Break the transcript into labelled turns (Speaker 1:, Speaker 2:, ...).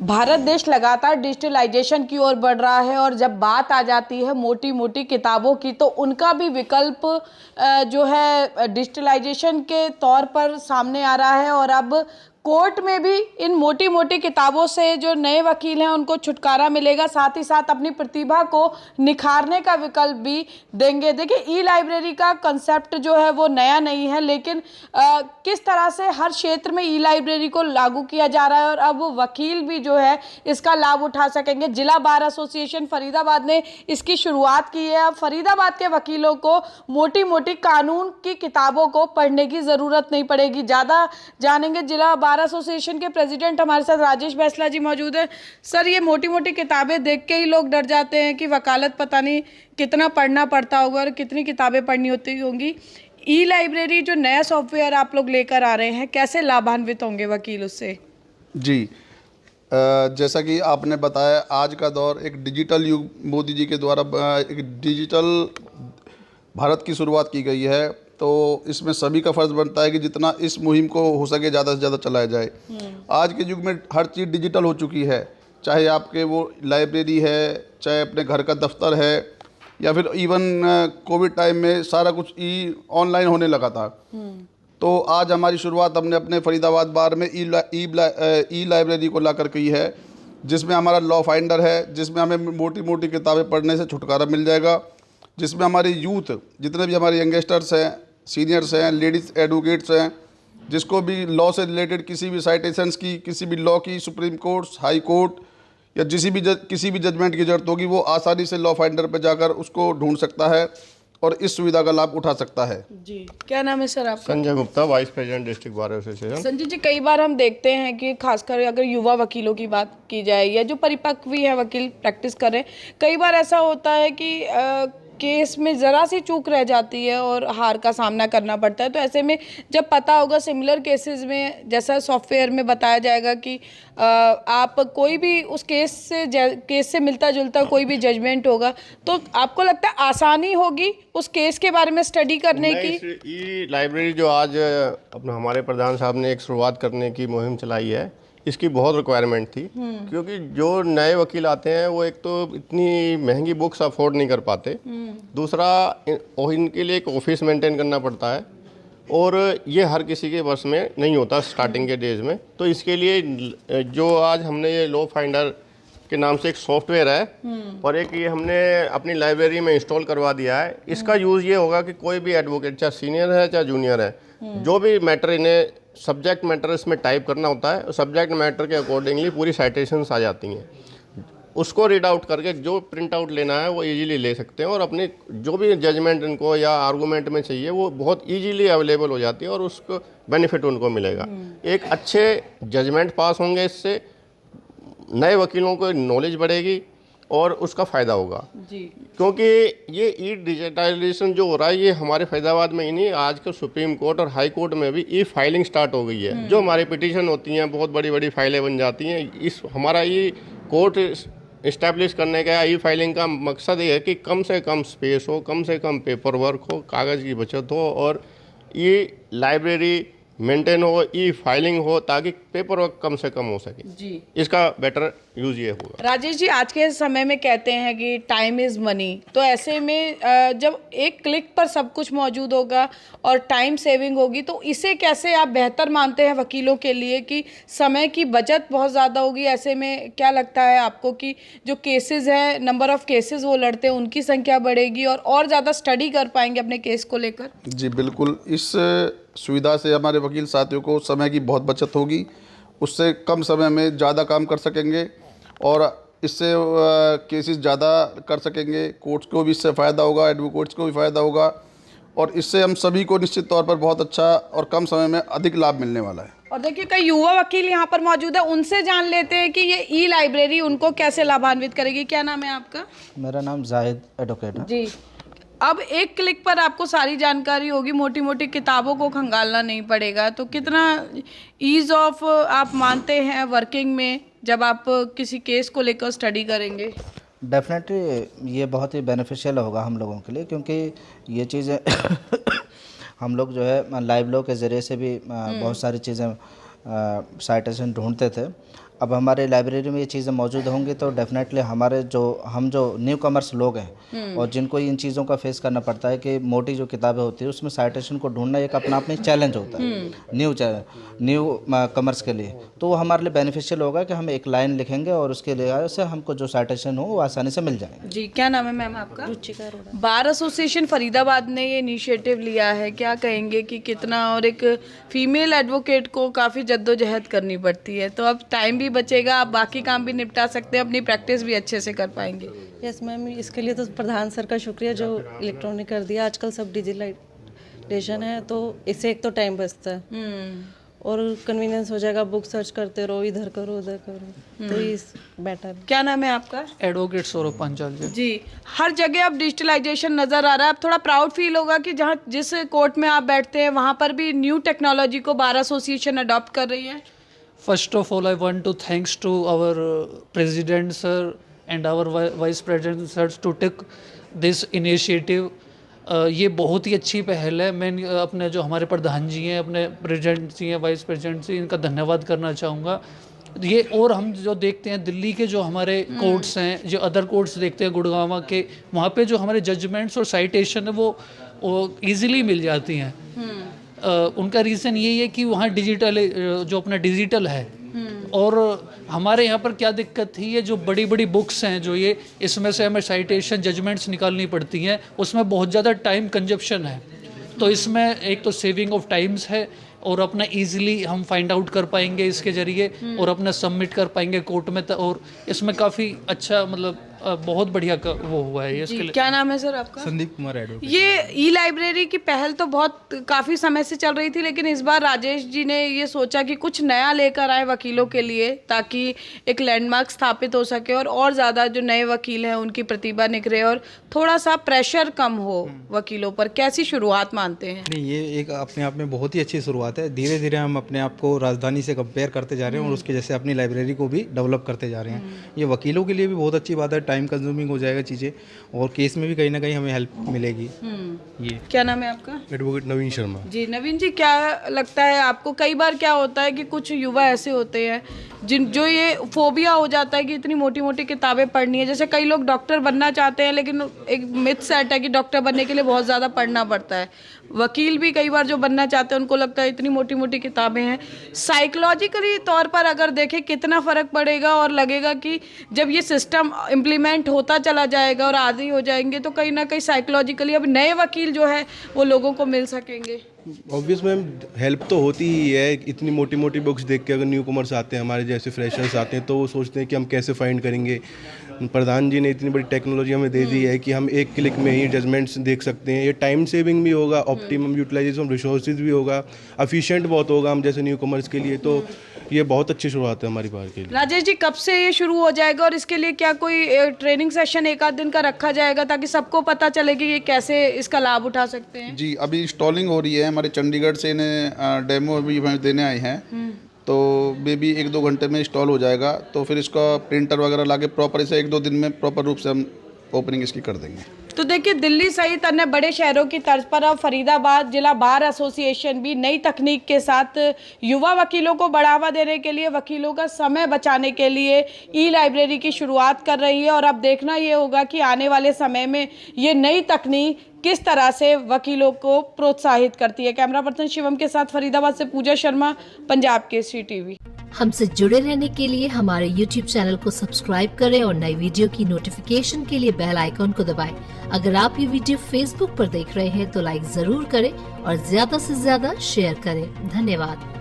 Speaker 1: भारत देश लगातार डिजिटलाइजेशन की ओर बढ़ रहा है और जब बात आ जाती है मोटी मोटी किताबों की तो उनका भी विकल्प जो है डिजिटलाइजेशन के तौर पर सामने आ रहा है। और अब कोर्ट में भी इन मोटी मोटी किताबों से जो नए वकील हैं उनको छुटकारा मिलेगा, साथ ही साथ अपनी प्रतिभा को निखारने का विकल्प भी देंगे। देखिए, ई लाइब्रेरी का कंसेप्ट जो है वो नया नहीं है, लेकिन किस तरह से हर क्षेत्र में ई लाइब्रेरी को लागू किया जा रहा है और अब वकील भी जो है इसका लाभ उठा सकेंगे। जिला बार एसोसिएशन फरीदाबाद ने इसकी शुरुआत की है। अब फरीदाबाद के वकीलों को मोटी मोटी कानून की किताबों को पढ़ने की ज़रूरत नहीं पड़ेगी। ज़्यादा जानेंगे, जिला बार एसोसिएशन के प्रेसिडेंट हमारे साथ राजेश बैसला जी मौजूद है। सर, ये मोटी मोटी किताबें देख के ही लोग डर जाते हैं कि वकालत पता नहीं कितना पढ़ना पड़ता होगा और कितनी किताबें पढ़नी होती होंगी। ई लाइब्रेरी जो नया सॉफ्टवेयर आप लोग लेकर आ रहे हैं, कैसे लाभान्वित होंगे वकील उससे?
Speaker 2: जी, जैसा कि आपने बताया, आज का दौर एक डिजिटल युग, मोदी जी के द्वारा एक डिजिटल भारत की शुरुआत की गई है, तो इसमें सभी का फ़र्ज़ बनता है कि जितना इस मुहिम को हो सके ज़्यादा से ज़्यादा चलाया जाए। आज के युग में हर चीज़ डिजिटल हो चुकी है, चाहे आपके वो लाइब्रेरी है, चाहे अपने घर का दफ्तर है, या फिर इवन कोविड टाइम में सारा कुछ ऑनलाइन होने लगा था। तो आज हमारी शुरुआत हमने अपने फरीदाबाद बार में ई लाइब्रेरी को लाकर की है, जिसमें हमारा लॉ फाइंडर है, जिसमें हमें मोटी मोटी किताबें पढ़ने से छुटकारा मिल जाएगा, जिसमें हमारी यूथ, जितने भी हमारे यंगस्टर्स हैं, सीनियर्स हैं, लेडीज़ एडवोकेट्स हैं, जिसको भी लॉ से रिलेटेड किसी भी साइटेशंस की, किसी भी लॉ की, सुप्रीम कोर्ट, हाई कोर्ट या किसी भी जजमेंट की ज़रूरत होगी, वो आसानी से लॉ फाइंडर पर जाकर उसको ढूंढ सकता है और इस सुविधा का लाभ उठा सकता है।
Speaker 1: जी, क्या नाम है सर आपका?
Speaker 3: Sanjay Gupta, vice president district bar association.
Speaker 1: Sanjay ji, कई बार हम देखते हैं कि खासकर अगर युवा वकीलों की बात की जाए या जो परिपक्व भी है वकील प्रैक्टिस कर रहे हैं, कई बार ऐसा होता है कि केस में ज़रा सी चूक रह जाती है और हार का सामना करना पड़ता है। तो ऐसे में जब पता होगा सिमिलर केसेस में, जैसा सॉफ्टवेयर में बताया जाएगा कि आप कोई भी उस केस से मिलता जुलता कोई भी जजमेंट होगा, तो आपको लगता है आसानी होगी उस केस के बारे में स्टडी करने की?
Speaker 3: ई लाइब्रेरी जो आज अपना हमारे प्रधान साहब ने एक शुरुआत करने की मुहिम चलाई है, इसकी बहुत रिक्वायरमेंट थी, क्योंकि जो नए वकील आते हैं वो एक तो इतनी महंगी बुक्स अफोर्ड नहीं कर पाते, दूसरा इनके लिए एक ऑफिस मेंटेन करना पड़ता है और ये हर किसी के बस में नहीं होता स्टार्टिंग के डेज में। तो इसके लिए जो आज हमने ये लॉ फाइंडर के नाम से एक सॉफ्टवेयर है और एक ये हमने अपनी लाइब्रेरी में इंस्टॉल करवा दिया है। इसका यूज़ ये होगा कि कोई भी एडवोकेट, चाहे सीनियर है चाहे जूनियर है, जो भी मैटर इन्हें सब्जेक्ट मैटर इसमें टाइप करना होता है, सब्जेक्ट मैटर के अकॉर्डिंगली पूरी साइटेशंस आ जाती हैं। उसको रीड आउट करके जो प्रिंट आउट लेना है वो इजीली ले सकते हैं और अपने जो भी जजमेंट इनको या आर्गूमेंट में चाहिए वो बहुत इजीली अवेलेबल हो जाती है और उसको बेनिफिट उनको मिलेगा। एक अच्छे जजमेंट पास होंगे, इससे नए वकीलों को नॉलेज बढ़ेगी और उसका फ़ायदा होगा
Speaker 1: जी।
Speaker 3: क्योंकि ये ई डिजिटाइजेशन जो हो रहा है ये हमारे फैज़ाबाद में ही नहीं, आज के सुप्रीम कोर्ट और हाई कोर्ट में भी ई फाइलिंग स्टार्ट हो गई है। जो हमारी पिटीशन होती हैं बहुत बड़ी बड़ी फाइलें बन जाती हैं। इस हमारा ये कोर्ट इस्टेब्लिश करने का ई फाइलिंग का मकसद ये है कि कम से कम स्पेस हो, कम से कम पेपर वर्क हो, कागज़ की बचत हो और ये लाइब्रेरी मेंटेन हो, ई फाइलिंग हो, ताकि पेपर वर्क कम से कम हो सके
Speaker 1: जी।
Speaker 3: इसका बेटर यूज ये होगा।
Speaker 1: राजेश जी, आज के समय में कहते हैं कि टाइम इज़ मनी, तो ऐसे में जब एक क्लिक पर सब कुछ मौजूद होगा और टाइम सेविंग होगी, तो इसे कैसे आप बेहतर मानते हैं वकीलों के लिए कि समय की बचत बहुत ज़्यादा होगी? ऐसे में क्या लगता है आपको कि जो केसेस हैं, नंबर ऑफ़ केसेस वो लड़ते हैं, उनकी संख्या बढ़ेगी और ज़्यादा स्टडी कर पाएंगे अपने केस को लेकर? जी
Speaker 2: बिल्कुल, इस सुविधा से हमारे वकील साथियों को समय की बहुत बचत होगी, उससे कम समय में ज़्यादा काम कर सकेंगे और इससे केसेस ज़्यादा कर सकेंगे। कोर्ट्स को भी इससे फ़ायदा होगा, एडवोकेट्स को भी फ़ायदा होगा और इससे हम सभी को निश्चित तौर पर बहुत अच्छा और कम समय में अधिक लाभ मिलने वाला है।
Speaker 1: और देखिए, कई युवा वकील यहाँ पर मौजूद है, उनसे जान लेते हैं कि ये ई लाइब्रेरी उनको कैसे लाभान्वित करेगी। क्या नाम है आपका?
Speaker 4: मेरा नाम जाहिद एडवोकेट है
Speaker 1: जी। अब एक क्लिक पर आपको सारी जानकारी होगी, मोटी मोटी किताबों को खंगालना नहीं पड़ेगा, तो कितना ईज़ ऑफ आप मानते हैं वर्किंग में जब आप किसी केस को लेकर स्टडी करेंगे?
Speaker 4: डेफिनेटली ये बहुत ही बेनिफिशियल होगा हम लोगों के लिए, क्योंकि ये चीज़ें हम लोग जो है लाइव लॉ के ज़रिए से भी बहुत सारी चीज़ें साइटेशन ढूंढते थे। अब हमारे लाइब्रेरी में ये चीज़ें मौजूद होंगी तो डेफिनेटली हमारे हम जो न्यू कमर्स लोग हैं और जिनको इन चीज़ों का फेस करना पड़ता है कि मोटी जो किताबें होती है उसमें साइटेशन को ढूंढना एक अपना आप में चैलेंज होता है न्यू कमर्स के लिए, तो वो हमारे लिए बेनिफिशियल होगा कि हम एक लाइन लिखेंगे और उसके लिए से हमको जो साइटेशन हो वो आसानी से मिल जाएंगे।
Speaker 1: जी, क्या नाम है मैम आपका? रुचिका अरोड़ा। बार एसोसिएशन फरीदाबाद ने ये इनिशिएटिव लिया है, क्या कहेंगे कि कितना, और एक फीमेल एडवोकेट को काफ़ी जद्दोजहद करनी पड़ती है, तो अब टाइम भी बचेगा, आप बाकी काम भी निपटा सकते हैं, अपनी प्रैक्टिस भी अच्छे से कर पाएंगे।
Speaker 5: यस मैम, इसके लिए तो प्रधान सर का शुक्रिया जो इलेक्ट्रॉनिक कर दिया। आजकल सब डिजिटलाइजेशन है तो इससे एक तो टाइम बचता है और कन्वीनियंस हो जाएगा, बुक सर्च करते रहो, इधर करो उधर करो, तो इस बेटर।
Speaker 1: क्या नाम है आपका?
Speaker 6: एडवोकेट सौरभ पांचाल जी।
Speaker 1: हर जगह अब डिजिटलाइजेशन नज़र आ रहा है, अब थोड़ा प्राउड फील होगा कि जहाँ जिस कोर्ट में आप बैठते हैं वहाँ पर भी न्यू टेक्नोलॉजी को बार एसोसिएशन अडॉप्ट कर रही है।
Speaker 6: First of all, I want to thanks to our president sir and our vice president sir to take this initiative. ये बहुत ही अच्छी पहल है। मैं अपने जो हमारे प्रधान जी हैं, अपने प्रेसिडेंट जी हैं, वाइस प्रेसिडेंट जी, इनका धन्यवाद करना चाहूँगा। ये और हम जो देखते हैं दिल्ली के जो हमारे कोर्ट्स हैं, जो अदर कोर्ट्स देखते हैं गुड़गांव के, वहाँ पे जो हमारे जजमेंट्स और साइटेशन है वो ईजिली मिल जाती हैं। उनका रीज़न यही है कि वहाँ डिजिटल जो अपना डिजिटल है, और हमारे यहाँ पर क्या दिक्कत थी, ये जो बड़ी बड़ी बुक्स हैं जो ये इसमें से हमें साइटेशन जजमेंट्स निकालनी पड़ती हैं, उसमें बहुत ज़्यादा टाइम कंजप्शन है। तो इसमें एक तो सेविंग ऑफ टाइम्स है और अपना इजीली हम फाइंड आउट कर पाएंगे इसके ज़रिए और अपना सबमिट कर पाएंगे कोर्ट में, और इसमें काफ़ी अच्छा मतलब बहुत बढ़िया वो हुआ है इसके लिए।
Speaker 1: क्या नाम है सर आपका?
Speaker 7: संदीप कुमार एडवोकेट।
Speaker 1: ये ई लाइब्रेरी की पहल तो बहुत काफ़ी समय से चल रही थी, लेकिन इस बार राजेश जी ने ये सोचा कि कुछ नया लेकर आए वकीलों के लिए, ताकि एक लैंडमार्क स्थापित हो सके और ज़्यादा जो नए वकील हैं उनकी प्रतिभा निखरे और थोड़ा सा प्रेशर कम हो वकीलों पर। कैसी शुरुआत मानते हैं?
Speaker 7: नहीं, ये एक अपने आप में बहुत ही अच्छी शुरुआत है। धीरे धीरे हम अपने आप को राजधानी से कंपेयर करते जा रहे हैं और उसके जैसे अपनी लाइब्रेरी को भी डेवलप करते जा रहे हैं। ये वकीलों के लिए भी बहुत अच्छी बात है, टाइम कंज्यूमिंग हो जाएगा चीज़ें और केस में भी कहीं ना कहीं हमें हेल्प मिलेगी। ये
Speaker 1: क्या नाम है आपका?
Speaker 7: एडवोकेट नवीन शर्मा।
Speaker 1: जी नवीन जी, क्या लगता है आपको, कई बार क्या होता है कि कुछ युवा ऐसे होते हैं जो ये फोबिया हो जाता है कि इतनी मोटी मोटी किताबें पढ़नी है। जैसे कई लोग डॉक्टर बनना चाहते हैं, लेकिन एक मिथ सेट है कि डॉक्टर बनने के लिए बहुत ज़्यादा पढ़ना पड़ता है। वकील भी कई बार जो बनना चाहते हैं उनको लगता है इतनी मोटी मोटी किताबें हैं। साइकोलॉजिकली तौर पर अगर देखें कितना फ़र्क पड़ेगा, और लगेगा कि जब ये सिस्टम इम्प्लीमेंट होता चला जाएगा और आदी हो जाएंगे तो कहीं ना कहीं साइकोलॉजिकली अब नए वकील जो है वो लोगों को मिल सकेंगे।
Speaker 8: ऑब्वियस मैम, हेल्प तो होती ही है। इतनी मोटी मोटी बुक्स देख के अगर न्यू कमर्स आते हैं, हमारे जैसे फ्रेशर्स आते हैं, तो वो सोचते हैं कि हम कैसे फाइंड करेंगे। प्रधान जी ने इतनी बड़ी टेक्नोलॉजी हमें दे दी है कि हम एक क्लिक में ही जजमेंट्स देख सकते हैं। ये टाइम सेविंग भी होगा, ऑप्टिमम यूटिलाइजेशन ऑफ रिसोर्सेज भी होगा, एफिशिएंट बहुत होगा हम जैसे न्यू कमर्स के लिए। तो ये बहुत अच्छी शुरुआत है हमारी बार के लिए।
Speaker 1: राजेश जी, कब से ये शुरू हो जाएगा और इसके लिए क्या कोई ट्रेनिंग सेशन एक आध दिन का रखा जाएगा ताकि सबको पता चले कि ये कैसे इसका लाभ उठा सकते हैं?
Speaker 2: जी, अभी इंस्टॉलिंग हो रही है। हमारे चंडीगढ़ से इन्हें डेमो भी हमें देने आए हैं, तो मे भी 1-2 घंटे में इंस्टॉल हो जाएगा। तो फिर इसका प्रिंटर वगैरह लाके प्रॉपर इसे 1-2 दिन में प्रॉपर रूप से हम ओपनिंग इसकी कर देंगे।
Speaker 1: तो देखिए, दिल्ली सहित अन्य बड़े शहरों की तर्ज पर अब फरीदाबाद जिला बार एसोसिएशन भी नई तकनीक के साथ युवा वकीलों को बढ़ावा देने के लिए, वकीलों का समय बचाने के लिए ई लाइब्रेरी की शुरुआत कर रही है। और अब देखना ये होगा कि आने वाले समय में ये नई तकनीक किस तरह से वकीलों को प्रोत्साहित करती है। कैमरा पर्सन शिवम के साथ फरीदाबाद से पूजा शर्मा, पंजाब केसरी टीवी।
Speaker 9: हमसे जुड़े रहने के लिए हमारे YouTube चैनल को सब्सक्राइब करें और नई वीडियो की नोटिफिकेशन के लिए बेल आइकॉन को दबाएं। अगर आप ये वीडियो Facebook पर देख रहे हैं तो लाइक जरूर करें और ज्यादा से ज्यादा शेयर करें। धन्यवाद।